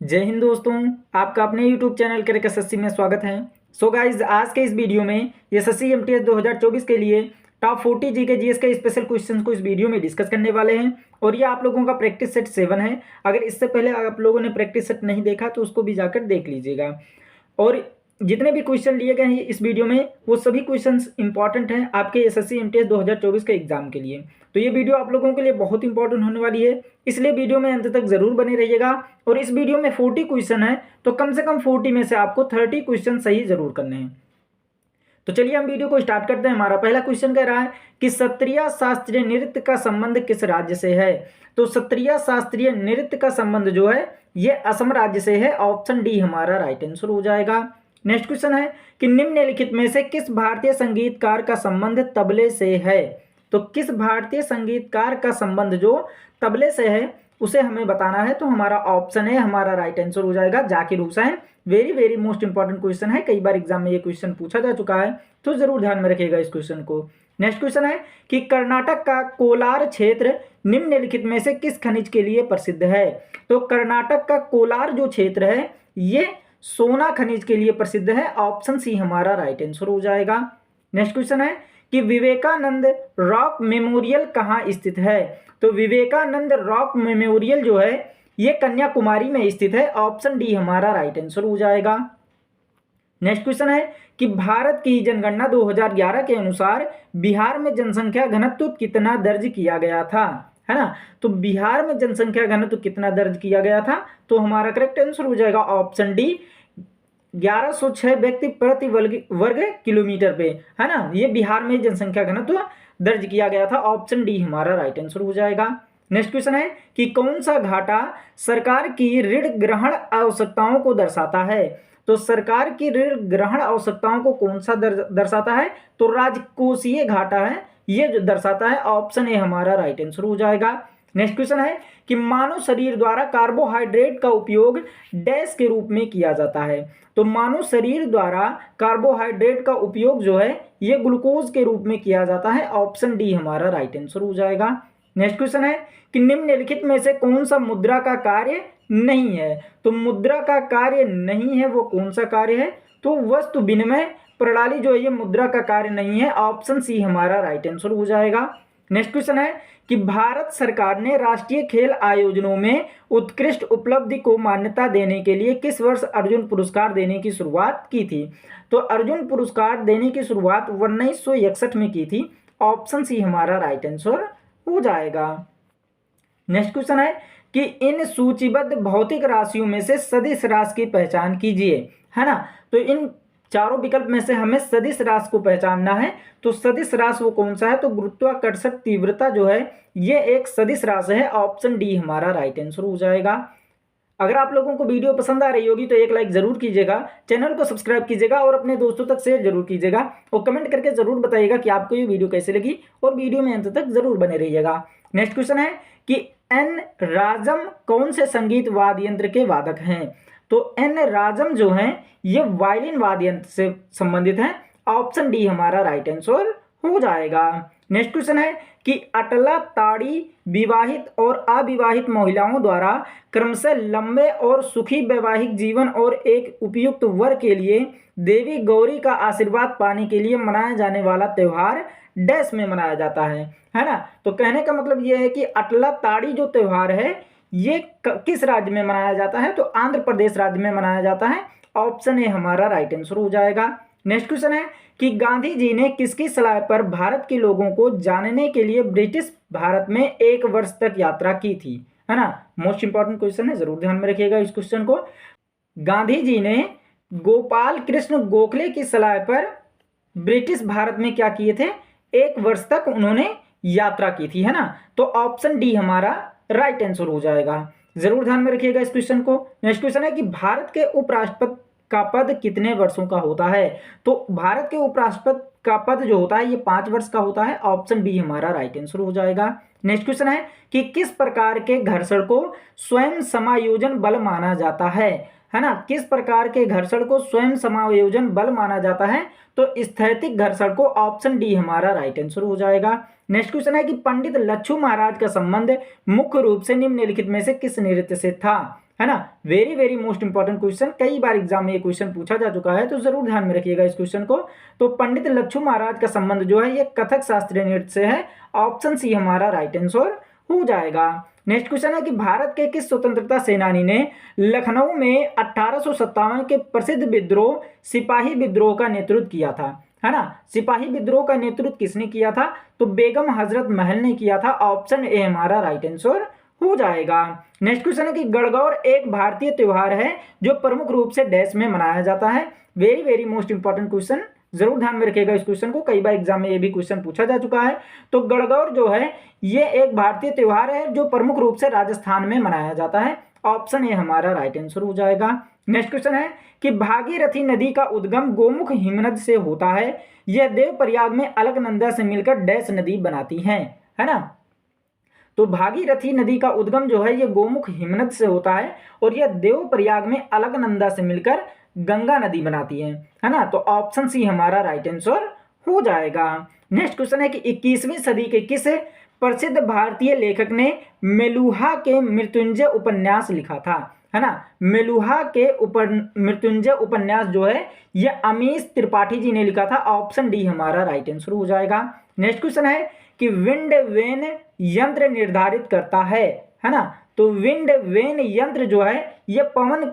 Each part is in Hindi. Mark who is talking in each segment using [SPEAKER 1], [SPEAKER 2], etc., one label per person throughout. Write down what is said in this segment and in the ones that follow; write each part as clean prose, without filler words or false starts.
[SPEAKER 1] जय हिंद दोस्तों, आपका अपने YouTube चैनल क्रैक एसएससी में स्वागत है। सो गाइज, आज के इस वीडियो में एसएससी एमटीएस 2024 के लिए टॉप 40 जीके जीएस के स्पेशल क्वेश्चन को इस वीडियो में डिस्कस करने वाले हैं और ये आप लोगों का प्रैक्टिस सेट 7 है। अगर इससे पहले आप लोगों ने प्रैक्टिस सेट नहीं देखा तो उसको भी जाकर देख लीजिएगा। और जितने भी क्वेश्चन लिए गए हैं इस वीडियो में वो सभी क्वेश्चंस इंपॉर्टेंट हैं आपके एसएससी एमटीएस 2024 के एग्जाम के लिए। तो ये वीडियो आप लोगों के लिए बहुत इंपॉर्टेंट होने वाली है, इसलिए वीडियो में अंत तक जरूर बने रहिएगा। और इस वीडियो में 40 क्वेश्चन है तो कम से कम 40 में से आपको 30 क्वेश्चन सही जरूर करने हैं। तो चलिए हम वीडियो को स्टार्ट करते हैं। हमारा पहला क्वेश्चन कह रहा है कि सत्रिया शास्त्रीय नृत्य का संबंध किस राज्य से है। तो सत्रिया शास्त्रीय नृत्य का संबंध जो है ये असम राज्य से है। ऑप्शन डी हमारा राइट आंसर हो जाएगा। नेक्स्ट क्वेश्चन है कि निम्नलिखित में से किस भारतीय संगीतकार का संबंध तबले से है। तो किस भारतीय संगीतकार का संबंध जो तबले से है उसे हमें बताना है। तो हमारा ऑप्शन है हमारा राइट आंसर हो जाएगा Zakir Hussain. Very very most important question है, कई बार एग्जाम में ये क्वेश्चन पूछा जा चुका है, तो जरूर ध्यान में रखिएगा इस क्वेश्चन को। नेक्स्ट क्वेश्चन है कि कर्नाटक का कोलार क्षेत्र निम्नलिखित में से किस खनिज के लिए प्रसिद्ध है। तो कर्नाटक का कोलार जो क्षेत्र है ये सोना खनिज के लिए प्रसिद्ध है। ऑप्शन सी हमारा राइट आंसर हो जाएगा। नेक्स्ट क्वेश्चन है कि विवेकानंद रॉक मेमोरियल कहाँ स्थित है। तो विवेकानंद रॉक मेमोरियल जो है ये कन्याकुमारी में स्थित है। ऑप्शन डी हमारा राइट आंसर हो जाएगा। नेक्स्ट क्वेश्चन है कि भारत की जनगणना 2011 के अनुसार बिहार में जनसंख्या घनत्व कितना दर्ज किया गया था, है ना। तो बिहार में जनसंख्या घनत्व कितना दर्ज किया गया था, तो हमारा करेक्ट आंसर हो जाएगा ऑप्शन डी 1106 व्यक्ति प्रति वर्ग किलोमीटर पे, है ना। ये बिहार में जनसंख्या घनत्व दर्ज किया गया था। ऑप्शन डी हमारा राइट आंसर हो जाएगा। नेक्स्ट क्वेश्चन है कि कौन सा घाटा सरकार की ऋण ग्रहण आवश्यकताओं को दर्शाता है। तो सरकार की ऋण ग्रहण आवश्यकताओं को कौन सा दर्शाता है, तो राजकोषीय घाटा है ये जो दर्शाता है। ऑप्शन ए हमारा राइट आंसर हो जाएगा। नेक्स्ट क्वेश्चन है कि मानव शरीर द्वारा कार्बोहाइड्रेट का उपयोग डैश के रूप में किया जाता है। तो मानव शरीर द्वारा कार्बोहाइड्रेट का उपयोग जो है ये ग्लूकोज के रूप में किया जाता है। ऑप्शन डी हमारा राइट आंसर हो जाएगा। नेक्स्ट क्वेश्चन है कि निम्नलिखित में से कौन सा मुद्रा का कार्य नहीं है। तो मुद्रा का कार्य नहीं है वो कौन सा कार्य है, तो वस्तु विनिमय प्रणाली जो है ये मुद्रा का कार्य नहीं है। ऑप्शन सी हमारा राइट आंसर हो जाएगा। नेक्स्ट क्वेश्चन है कि भारत सरकार ने राष्ट्रीय खेल आयोजनों में उत्कृष्ट उपलब्धि को मान्यता देने के लिए किस वर्ष अर्जुन पुरस्कार देने की शुरुआत की थी। तो अर्जुन पुरस्कार देने की शुरुआत 1961 में की थी। ऑप्शन सी हमारा राइट आंसर हो जाएगा। नेक्स्ट क्वेश्चन है कि इन सूचीबद्ध भौतिक राशियों में से सदिश राशि की पहचान कीजिए, है ना। तो इन चारों विकल्प में से हमें सदिश राशि को पहचानना है। तो सदिश राशि वो कौन सा है, तो गुरुत्वाकर्षण तीव्रता जो है ये एक सदिश राशि है। ऑप्शन डी हमारा राइट आंसर हो जाएगा। अगर आप लोगों को वीडियो पसंद आ रही होगी तो एक लाइक जरूर कीजिएगा, चैनल को सब्सक्राइब कीजिएगा और अपने दोस्तों तक शेयर जरूर कीजिएगा और कमेंट करके जरूर बताइएगा कि आपको ये वीडियो कैसे लगी और वीडियो में अंत तक जरूर बने रहिएगा। नेक्स्ट क्वेश्चन है कि एन राजम कौन से संगीत वाद्य यंत्र के वादक हैं। तो एन राजम जो हैं ये वायलिन वाद्य यंत्र से संबंधित हैं। ऑप्शन डी हमारा राइट आंसर हो जाएगा। नेक्स्ट क्वेश्चन है कि अटला ताड़ी विवाहित और अविवाहित महिलाओं द्वारा क्रमशः लंबे और सुखी वैवाहिक जीवन और एक उपयुक्त वर के लिए देवी गौरी का आशीर्वाद पाने के लिए मनाया जाने वाला त्योहार डैश में मनाया जाता है ना। तो कहने का मतलब ये है कि अटला ताड़ी जो त्योहार है ये किस राज्य में मनाया जाता है, तो आंध्र प्रदेश राज्य में मनाया जाता है। ऑप्शन ए हमारा राइट आंसर हो जाएगा। नेक्स्ट क्वेश्चन है कि गांधी जी ने किसकी सलाह पर भारत के लोगों को जानने के लिए ब्रिटिश भारत में 1 वर्ष तक यात्रा की थी, है ना। मोस्ट इंपॉर्टेंट क्वेश्चन है, जरूर ध्यान में रखिएगा इस क्वेश्चन को। गांधी जी ने गोपाल कृष्ण गोखले की सलाह पर ब्रिटिश भारत में क्या किए थे, 1 वर्ष तक उन्होंने यात्रा की थी, है ना। तो ऑप्शन डी हमारा राइट आंसर हो जाएगा। जरूर ध्यान में रखिएगा इस क्वेश्चन को। नेक्स्ट क्वेश्चन है कि भारत के उपराष्ट्रपति का पद कितने वर्षों का होता है। तो भारत के उपराष्ट्रपति का पद जो होता है ये 5 वर्ष का होता है। ऑप्शन बी हमारा राइट आंसर हो जाएगा। नेक्स्ट क्वेश्चन है कि किस प्रकार के घर्षण को स्वयं समायोजन बल माना जाता है ना। किस प्रकार के घर्षण को स्वयं समायोजन बल माना जाता है, तो स्थैतिक घर्षण को। ऑप्शन डी हमारा राइट आंसर हो जाएगा। नेक्स्ट क्वेश्चन है कि पंडित लच्छू महाराज का संबंध मुख्य रूप से निम्नलिखित में से किस नृत्य से था। है ना। Very very most important question, कई बार एग्जाम में ये क्वेश्चन पूछा जा चुका है, तो जरूर ध्यान में रखिएगा इस क्वेश्चन को। तो पंडित लच्छू महाराज का संबंध जो है ये कथक शास्त्रीय नृत्य से है। ऑप्शन सी हमारा राइट आंसर हो जाएगा। नेक्स्ट क्वेश्चन है कि भारत के किस स्वतंत्रता सेनानी ने लखनऊ में 1857 के प्रसिद्ध विद्रोह सिपाही विद्रोह का नेतृत्व किया था, है ना। सिपाही विद्रोह का नेतृत्व किसने किया था? तो बेगम हजरत महल ने किया था। ऑप्शन ए हमारा राइट आंसर हो जाएगा। नेक्स्ट क्वेश्चन है कि गणगौर एक भारतीय त्योहार है जो प्रमुख रूप से डैश में मनाया जाता है। Very very most important question, जरूर ध्यान में रखिएगा इस क्वेश्चन को, कई बार एग्जाम में ये भी क्वेश्चन पूछा जा चुका है। तो गणगौर जो है ये एक भारतीय त्योहार है जो प्रमुख रूप से राजस्थान में मनाया जाता है। ऑप्शन ए हमारा राइट आंसर हो जाएगा। नेक्स्ट क्वेश्चन है कि भागीरथी नदी का उद्गम गोमुख हिमनद से होता है। यह देवप्रयाग में अलकनंदा से मिलकर डैश नदी बनाती है ना। तो भागीरथी नदी का उद्गम जो है ये गोमुख हिमनद से होता है और यह देवप्रयाग में अलकनंदा से मिलकर गंगा नदी बनाती है ना। तो ऑप्शन सी हमारा राइट आंसर हो जाएगा। नेक्स्ट क्वेश्चन है कि 21वीं सदी के किस प्रसिद्ध भारतीय लेखक ने मेलुहा के मृत्युंजय उपन्यास लिखा था, है ना। मेलुहा के मृत्युंजय उपन्यास जो है ये अमीश त्रिपाठी जी ने लिखा था। ऑप्शन डी हमारा राइट आंसर हो जाएगा। नेक्स्ट क्वेश्चन है कि विंड वेन यंत्र निर्धारित करता है ना। तो विंड वेन यंत्र जो है ये पवन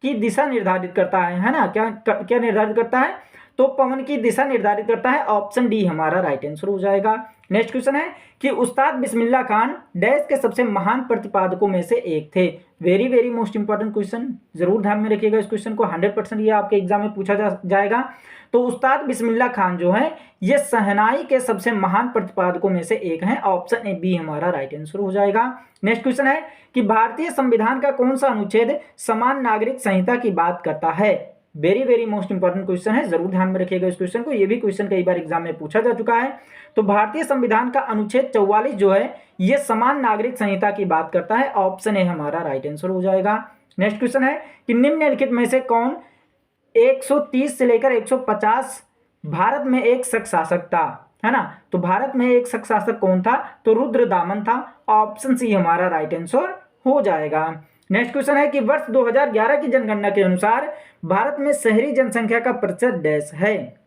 [SPEAKER 1] की दिशा निर्धारित करता है ना। क्या निर्धारित करता है? तो पवन की दिशा निर्धारित करता है। ऑप्शन डी हमारा राइट आंसर हो जाएगा। नेक्स्ट क्वेश्चन है कि उस्ताद बिस्मिल्लाह खान डैश के सबसे महान प्रतिपादकों में से एक थे। Very very most important question, जरूर ध्यान में रखिएगा इस क्वेश्चन को, 100% ये आपके एग्जाम में पूछा जाएगा। तो उस्ताद बिस्मिल्लाह खान जो है ये शहनाई के सबसे महान प्रतिपादकों में से एक हैं। ऑप्शन ए बी हमारा राइट आंसर हो जाएगा। नेक्स्ट क्वेश्चन है कि भारतीय संविधान का कौन सा अनुच्छेद समान नागरिक संहिता की बात करता है। Very very most important question है, जरूर ध्यान में रखिएगा इस क्वेश्चन को, ये भी क्वेश्चन कई बार एग्जाम में पूछा जा चुका है। तो भारतीय संविधान का अनुच्छेद 44 जो है ये समान नागरिक संहिता की बात करता है। ऑप्शन ए हमारा राइट आंसर हो जाएगा। नेक्स्ट क्वेश्चन है कि निम्नलिखित में से कौन 130 से लेकर 150 भारत में एक शक शासक था, है ना। तो भारत में एक शक शासक कौन था? तो रुद्रदामन था। ऑप्शन सी हमारा राइट आंसर हो जाएगा। नेक्स्ट क्वेश्चन है कि वर्ष 2011 की जनगणना के अनुसार भारत में शहरी जनसंख्या का प्रतिशत डैश है।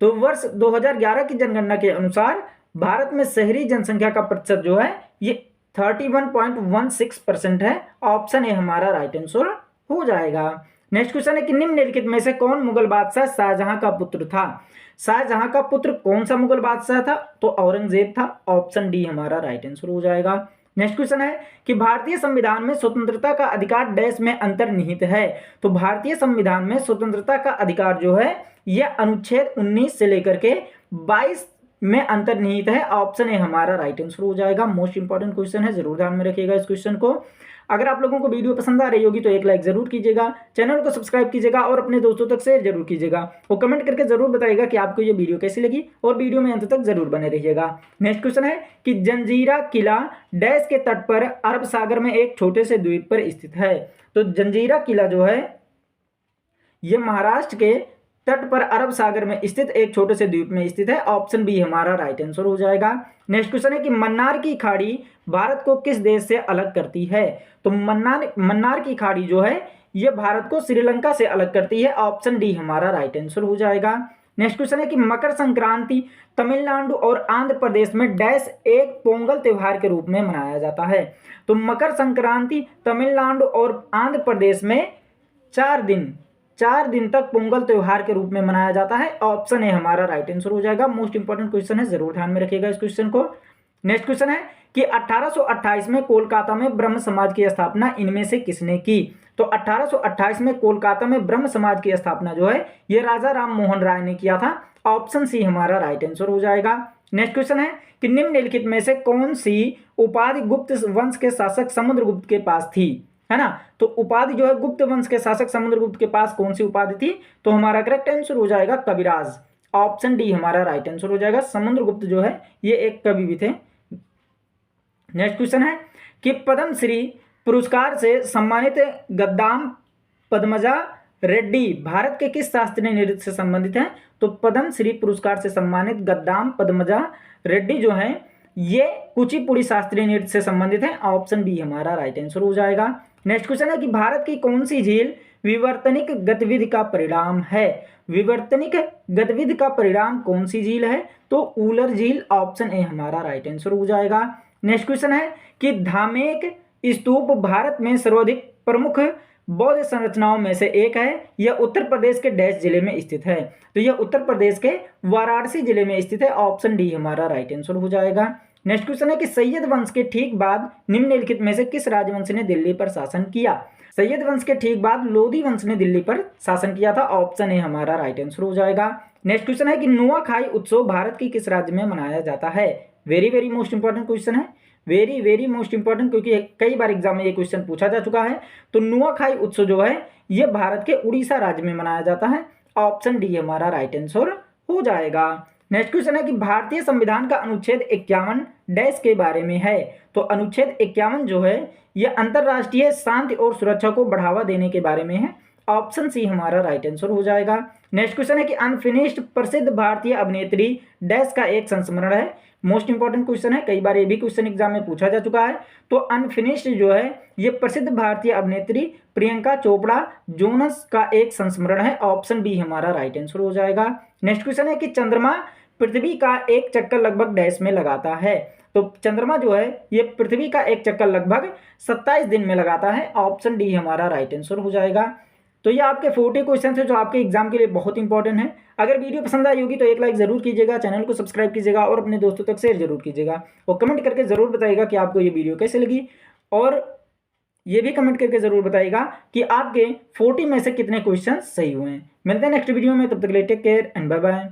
[SPEAKER 1] तो वर्ष 2011 की जनगणना के अनुसार भारत में शहरी जनसंख्या का प्रतिशत जो है ये 31.16% है। ऑप्शन ए हमारा राइट आंसर हो जाएगा। नेक्स्ट क्वेश्चन है कि निम्नलिखित में से कौन मुगल बादशाह शाहजहां का पुत्र था? शाहजहां का पुत्र कौन सा मुगल बादशाह था? तो औरंगजेब था। ऑप्शन डी हमारा राइट आंसर हो जाएगा। नेक्स्ट क्वेश्चन है कि भारतीय संविधान में स्वतंत्रता का अधिकार डैश में अंतर्निहित है। तो भारतीय संविधान में स्वतंत्रता का अधिकार जो है यह अनुच्छेद 19 से लेकर के 22 में अंतर्निहित है। ऑप्शन ए हमारा राइट आंसर हो जाएगा। मोस्ट इंपॉर्टेंट क्वेश्चन है, जरूर ध्यान में रखिएगा इस क्वेश्चन को। अगर आप लोगों को वीडियो पसंद आ रही होगी तो एक लाइक जरूर कीजिएगा, चैनल को सब्सक्राइब कीजिएगा और अपने दोस्तों तक शेयर जरूर कीजिएगा और कमेंट करके जरूर बताइएगा कि आपको ये वीडियो कैसी लगी और वीडियो में अंत तक जरूर बने रहिएगा। नेक्स्ट क्वेश्चन है कि जंजीरा किला डैश के तट पर अरब सागर में एक छोटे से द्वीप पर स्थित है। तो जंजीरा किला जो है ये महाराष्ट्र के तट पर अरब सागर में स्थित एक छोटे से द्वीप में स्थित है। ऑप्शन बी हमारा राइट आंसर हो जाएगा। नेक्स्ट क्वेश्चन है कि मन्नार की खाड़ी भारत को किस देश से अलग करती है? तो मन्नार की खाड़ी जो है ये भारत को श्रीलंका से अलग करती है। ऑप्शन डी हमारा राइट आंसर हो जाएगा। नेक्स्ट क्वेश्चन है कि मकर संक्रांति तमिलनाडु और आंध्र प्रदेश में डैश एक पोंगल त्योहार के रूप में मनाया जाता है। तो मकर संक्रांति तमिलनाडु और आंध्र प्रदेश में 4 दिन तक पोंगल त्योहार के रूप में मनाया जाता है। ऑप्शन ए हमारा राइट आंसर हो जाएगा। मोस्ट इंपॉर्टेंट क्वेश्चन है, जरूर ध्यान में रखिएगा इस क्वेश्चन को। नेक्स्ट क्वेश्चन है कि 1828 में कोलकाता में ब्रह्म समाज की स्थापना इनमें से किसने की? तो 1828 में कोलकाता में ब्रह्म समाज की स्थापना जो है ये राजा राम मोहन राय ने किया था। ऑप्शन सी हमारा राइट आंसर हो जाएगा। नेक्स्ट क्वेश्चन है कि निम्नलिखित में से कौन सी उपाधि गुप्त वंश के शासक समुद्रगुप्त के पास थी, है ना। तो उपाधि जो है गुप्त वंश के शासक समुद्रगुप्त के पास कौन सी उपाधि थी? तो हमारा करेक्ट आंसर हो जाएगा कविराज। ऑप्शन डी हमारा राइट आंसर हो जाएगा। समुद्रगुप्त जो है ये एक कवि भी थे। नेक्स्ट क्वेश्चन है कि पद्मश्री पुरस्कार से सम्मानित गद्दाम पद्मजा रेड्डी भारत के किस शास्त्रीय नृत्य से संबंधित हैं? तो पद्मश्री पुरस्कार से सम्मानित गद्दाम पद्मजा रेड्डी जो हैं ये कुचिपुड़ी शास्त्रीय नृत्य से संबंधित है। ऑप्शन बी हमारा राइट आंसर हो जाएगा। नेक्स्ट क्वेश्चन है कि भारत की कौन सी झील विवर्तनिक गतिविधि का परिणाम है। विवर्तनिक गतिविधि का परिणाम कौन सी झील है, तो उलर झील, ऑप्शन ए हमारा राइट आंसर हो जाएगा। नेक्स्ट क्वेश्चन है कि धामेक स्तूप भारत में सर्वाधिक प्रमुख बौद्ध संरचनाओं में से एक है। यह उत्तर प्रदेश के डैश जिले में स्थित है, तो यह उत्तर प्रदेश के वाराणसी जिले में स्थित है। ऑप्शन डी हमारा राइट आंसर हो जाएगा। नेक्स्ट क्वेश्चन है कि सैयद वंश के ठीक बाद निम्नलिखित में से किस राजवंश ने दिल्ली पर शासन किया। सैयद वंश के ठीक बाद लोधी वंश ने दिल्ली पर शासन किया था। ऑप्शन ए हमारा राइट आंसर हो जाएगा। नेक्स्ट क्वेश्चन है कि नुआखाई उत्सव भारत की किस राज्य में मनाया जाता है। Very very most important question है, वेरी वेरी मोस्ट इंपॉर्टेंट, क्योंकि कई बार एग्जाम में ये क्वेश्चन पूछा जा चुका है। तो नुआखाई उत्सव जो है ये भारत के उड़ीसा राज्य में मनाया जाता है। ऑप्शन डी हमारा राइट आंसर हो जाएगा। नेक्स्ट क्वेश्चन है कि भारतीय संविधान का अनुच्छेद 51 डैश के बारे में है। तो अनुच्छेद 51 जो है यह अंतरराष्ट्रीय शांति और सुरक्षा को बढ़ावा देने के बारे में है। ऑप्शन सी हमारा राइट आंसर हो जाएगा। नेक्स्ट क्वेश्चन है कि अनफिनिश्ड प्रसिद्ध भारतीय अभिनेत्री डैश का एक संस्मरण है। मोस्ट इंपॉर्टेंट क्वेश्चन है, कई बार ये भी क्वेश्चन एग्जाम में पूछा जा चुका है। तो अनफिनिश्ड जो है ये प्रसिद्ध भारतीय अभिनेत्री प्रियंका चोपड़ा जोनस का एक संस्मरण है। ऑप्शन बी हमारा राइट आंसर हो जाएगा। नेक्स्ट क्वेश्चन है कि चंद्रमा पृथ्वी का एक चक्कर लगभग डैश में लगाता है। तो चंद्रमा जो है ये पृथ्वी का एक चक्कर लगभग 27 दिन में लगाता है। ऑप्शन डी हमारा राइट आंसर हो जाएगा। तो ये आपके 40 क्वेश्चन है जो आपके एग्जाम के लिए बहुत इंपॉर्टेंट है। अगर वीडियो पसंद आई होगी तो एक लाइक जरूर कीजिएगा, चैनल को सब्सक्राइब कीजिएगा और अपने दोस्तों तक शेयर जरूर कीजिएगा और कमेंट करके जरूर बताइएगा कि आपको ये वीडियो कैसे लगी। और ये भी कमेंट करके जरूर बताइएगा कि आपके 40 में से कितने क्वेश्चन सही हुए हैं। मिलते हैं नेक्स्ट वीडियो में, तब तक के लिए take care and bye bye.